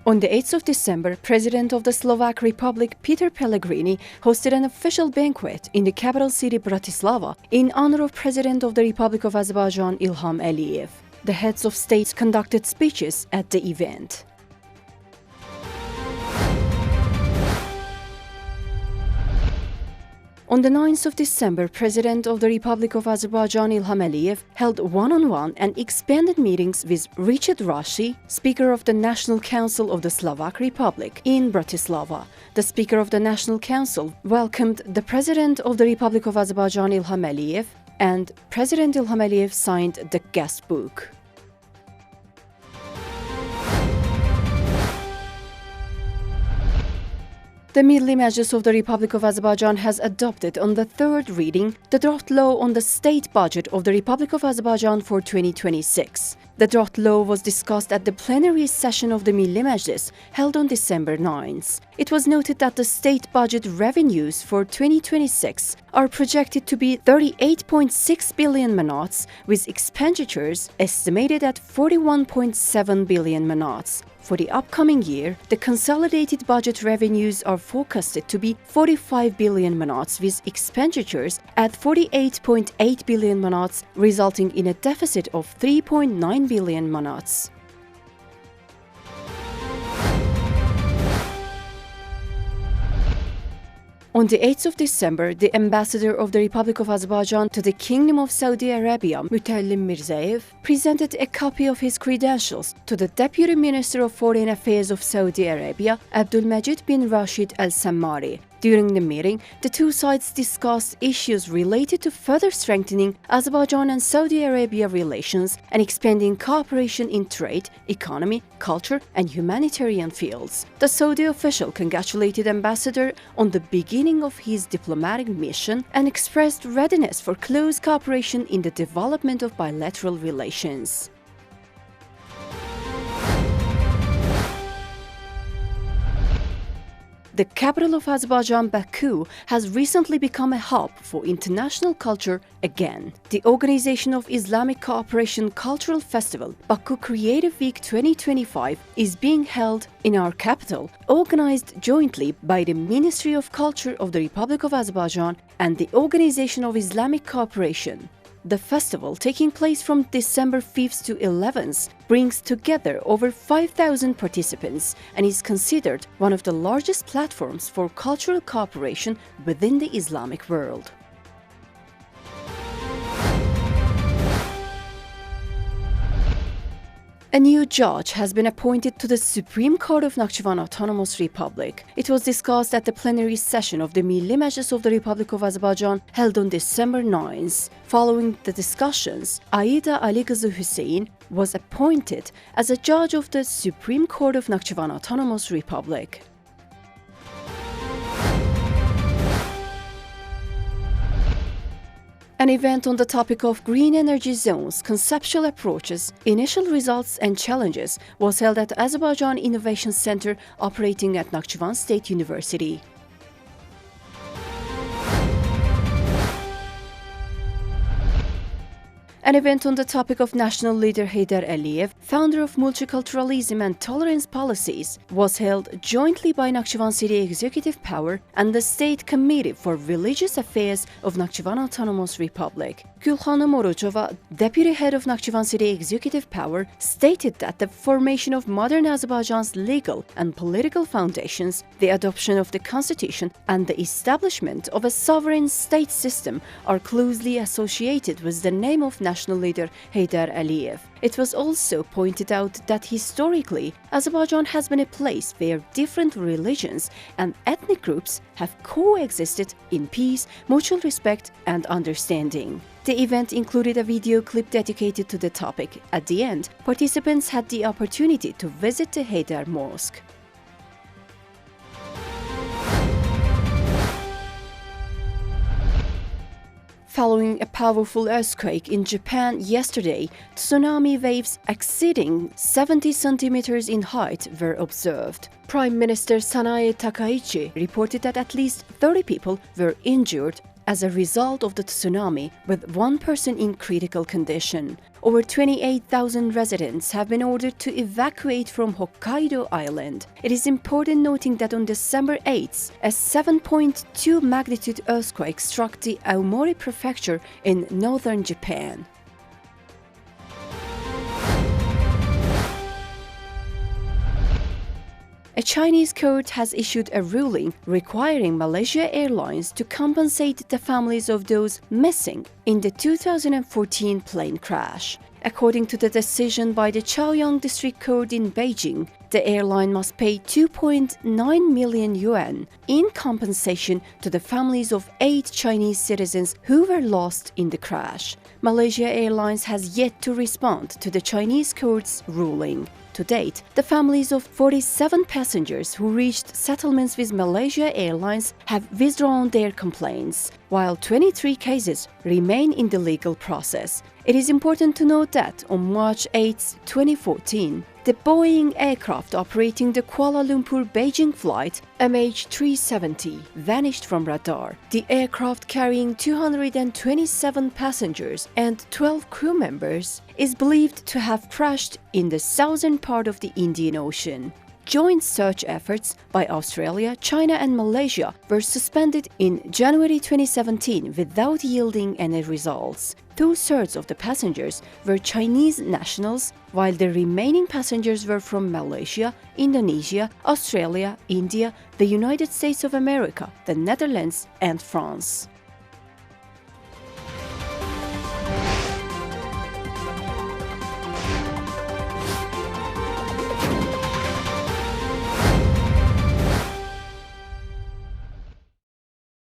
On the 8th of December, President of the Slovak Republic Peter Pellegrini hosted an official banquet in the capital city Bratislava in honor of President of the Republic of Azerbaijan Ilham Aliyev. The heads of states conducted speeches at the event. On the 9th of December, President of the Republic of Azerbaijan Ilham Aliyev held one-on-one and expanded meetings with Richard Rashi, Speaker of the National Council of the Slovak Republic, in Bratislava. The Speaker of the National Council welcomed the President of the Republic of Azerbaijan Ilham Aliyev, and President Ilham Aliyev signed the guest book. The Milli Majlis of the Republic of Azerbaijan has adopted on the third reading the draft law on the state budget of the Republic of Azerbaijan for 2026. The draft law was discussed at the plenary session of the Milli Majlis held on December 9th. It was noted that the state budget revenues for 2026 are projected to be 38.6 billion manats, with expenditures estimated at 41.7 billion manats. For the upcoming year, the consolidated budget revenues are forecasted to be 45 billion manats, with expenditures at 48.8 billion manats, resulting in a deficit of 3.9 billion manats. On the 8th of December, the ambassador of the Republic of Azerbaijan to the Kingdom of Saudi Arabia, Mutallim Mirzayev, presented a copy of his credentials to the Deputy Minister of Foreign Affairs of Saudi Arabia, Abdulmajid bin Rashid Al Sammari. During the meeting, the two sides discussed issues related to further strengthening Azerbaijan and Saudi Arabia relations and expanding cooperation in trade, economy, culture, and humanitarian fields. The Saudi official congratulated Ambassador on the beginning of his diplomatic mission and expressed readiness for close cooperation in the development of bilateral relations. The capital of Azerbaijan, Baku, has recently become a hub for international culture again. The Organization of Islamic Cooperation Cultural Festival, Baku Creative Week 2025, is being held in our capital, organized jointly by the Ministry of Culture of the Republic of Azerbaijan and the Organization of Islamic Cooperation. The festival, taking place from December 5th to 11th, brings together over 5,000 participants and is considered one of the largest platforms for cultural cooperation within the Islamic world. A new judge has been appointed to the Supreme Court of Nakhchivan Autonomous Republic. It was discussed at the plenary session of the Milli Majlis of the Republic of Azerbaijan held on December 9th. Following the discussions, Aida Aligızı Hüseyin was appointed as a judge of the Supreme Court of Nakhchivan Autonomous Republic. An event on the topic of green energy zones, conceptual approaches, initial results and challenges was held at Azerbaijan Innovation Center operating at Nakhchivan State University. An event on the topic of national leader Heydar Aliyev, founder of multiculturalism and tolerance policies, was held jointly by Nakhchivan City Executive Power and the State Committee for Religious Affairs of Nakhchivan Autonomous Republic. Gülhanım Oruçova, deputy head of Nakhchivan City Executive Power, stated that the formation of modern Azerbaijan's legal and political foundations, the adoption of the constitution, and the establishment of a sovereign state system are closely associated with the name of national leader Heydar Aliyev. It was also pointed out that historically, Azerbaijan has been a place where different religions and ethnic groups have coexisted in peace, mutual respect, and understanding. The event included a video clip dedicated to the topic. At the end, participants had the opportunity to visit the Heydar Mosque. Following a powerful earthquake in Japan yesterday, tsunami waves exceeding 70 centimeters in height were observed. Prime Minister Sanae Takaichi reported that at least 30 people were injured as a result of the tsunami, with one person in critical condition. Over 28,000 residents have been ordered to evacuate from Hokkaido Island. It is important noting that on December 8th, a 7.2 magnitude earthquake struck the Aomori prefecture in northern Japan. A Chinese court has issued a ruling requiring Malaysia Airlines to compensate the families of those missing in the 2014 plane crash. According to the decision by the Chaoyang District Court in Beijing, the airline must pay 2.9 million yuan in compensation to the families of 8 Chinese citizens who were lost in the crash. Malaysia Airlines has yet to respond to the Chinese court's ruling. To date, the families of 47 passengers who reached settlements with Malaysia Airlines have withdrawn their complaints, while 23 cases remain in the legal process. It is important to note that on March 8, 2014, the Boeing aircraft operating the Kuala Lumpur-Beijing flight MH370 vanished from radar. The aircraft carrying 227 passengers and 12 crew members is believed to have crashed in the southern part of the Indian Ocean. Joint search efforts by Australia, China and Malaysia were suspended in January 2017 without yielding any results. 2/3 of the passengers were Chinese nationals, while the remaining passengers were from Malaysia, Indonesia, Australia, India, the United States of America, the Netherlands and France.